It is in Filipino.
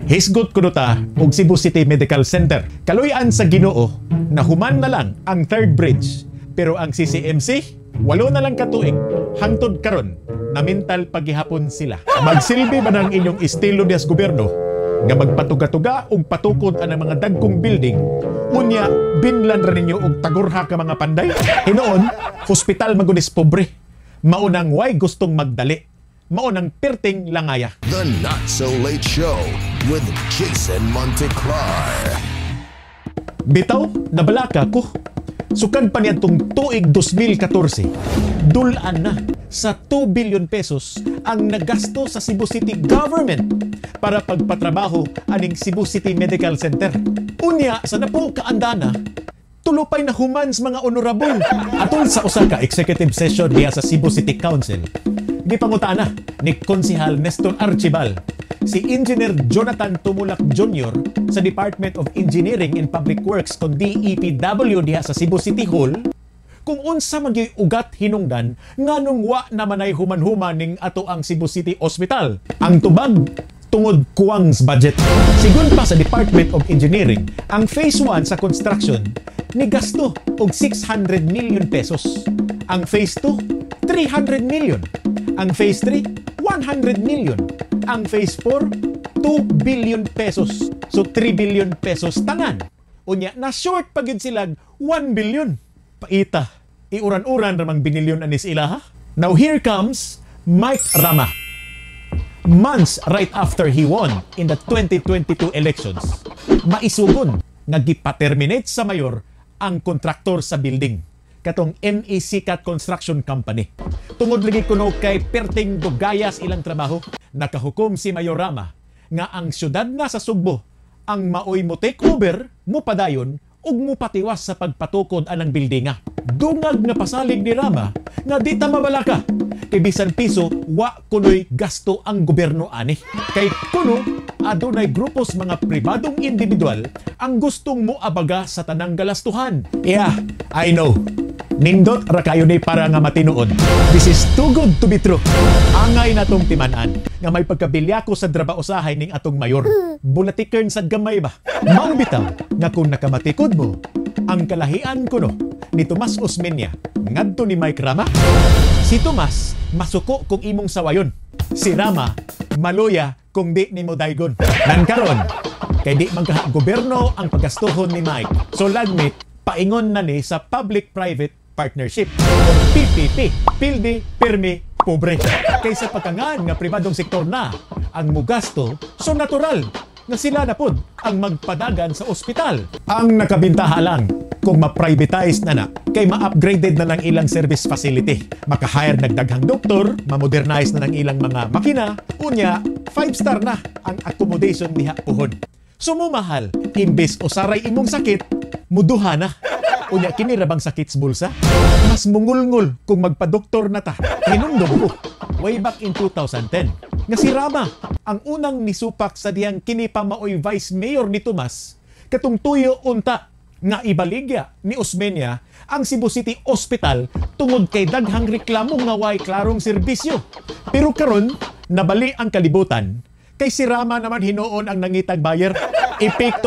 Hisgot kuno ta og Cebu City Medical Center. Kaluyan sa Ginoo na human na lang ang third bridge, pero ang CCMC walo na lang katuig hangtod karon na mental paghihapon sila. Magsilbi ba ng inyong estilo dias gobyerno nga magpatuga-tuga og patukod ang mga dagkong building, unya binlan ra ninyo og tagurha ka mga panday? Hinoon, hospital magunis pobre, maunang way gustong magdali, maunang perting langaya. The Not So Late Show with Jason Monteclar. Bitaw, nabalaka ko. Sukad pa niadtong tuig 2014, dulan na sa 2 billion pesos ang nagasto sa Cebu City government para pagpatrabaho aning Cebu City Medical Center. Unya, sa napo kaandana, tulupay na humans mga honorable. Atol sa usa ka executive session diya sa Cebu City Council, gipangutana ni Konsehal Nestor Archibal si Engineer Jonathan Tumulak Jr. sa Department of Engineering and Public Works kung DEPW diha sa Cebu City Hall kung unsa maging ugat hinungdan nganong wa naman ay human-human ning ato ang Cebu City Hospital. Ang tubag tungod kuwangs budget. Sigun pa sa Department of Engineering, ang Phase 1 sa construction ni gasto og 600 million pesos. Ang Phase 2, 300 million. Ang Phase 3, 100 million. Ang Phase 4, 2 billion pesos. So 3 billion pesos tanan. Unya, na short pa gyud sila 1 billion. Paita, iuran-uran ramang binilyon anis ila ha? Now here comes Mike Rama. Months right after he won in the 2022 elections, maisugon nga gipa-terminate sa mayor ang kontraktor sa building, katong MECCAT Construction Company. Tungod lagi kuno kay perting dugayas ilang trabaho, nakahukom si Mayor Rama nga ang syudad na sa Sugbo ang maoy mo take over, mo padayon ug mo patiwas sa pagpatukod anang bildinga. Dungag nga pasalig ni Rama nga di ta mabalaka kay bisan piso wa kunoy gasto ang gobyerno ani. Kay kuno adunay grupos mga pribadong individual ang gustong moabaga sa tanang galastuhan. Yeah, I know. Nindot ra kayo ni para nga matinuod. This is too good to be true. Angay natong timan-an nga may pagkabilyako sa drabausahay ning atong mayor. Bulatikern sad gamay ba? Mao bitaw nga kung nakamatikod mo ang kalahian kuno ni Tomas Osmeña ngadto ni Mike Rama. Si Tomas masuko kung imong sawayon. Si Rama maluya kung di nimo daygon. Nan karon kay di man ka gobyerno ang pagastuhon ni Mike. So lagmit paingon na ni sa public-private partnership o PPP, pildi, pirmi, pobre. Kaysa pagkangan nga pribadong sektor na ang mugasto, so natural nga sila na pod ang magpadagan sa ospital. Ang nakabintaha lang kung ma-privatize na kay ma-upgraded na ng ilang service facility. Maka-hire nagdaghang doktor, ma-modernize na ng ilang mga makina, unya 5-star na ang accommodation diha puhon. Sumumahal, imbes o saray imong sakit, muduha na. Unya kini ra bang sakit sa bulsa? Mas mungulngol kung magpa-doktor na ta. Hinumdum ko way back in 2010 nga si Rama ang unang nisupak sa diyang kini pa maoy vice mayor ni Tomas katong tuyo unta nga ibaligya ni Osmeña ang Cebu City Hospital tungod kay daghang reklamo nga way klarong serbisyo. Pero karon nabali ang kalibutan kay si Rama naman hinuon ang nangitag buyer. Epekto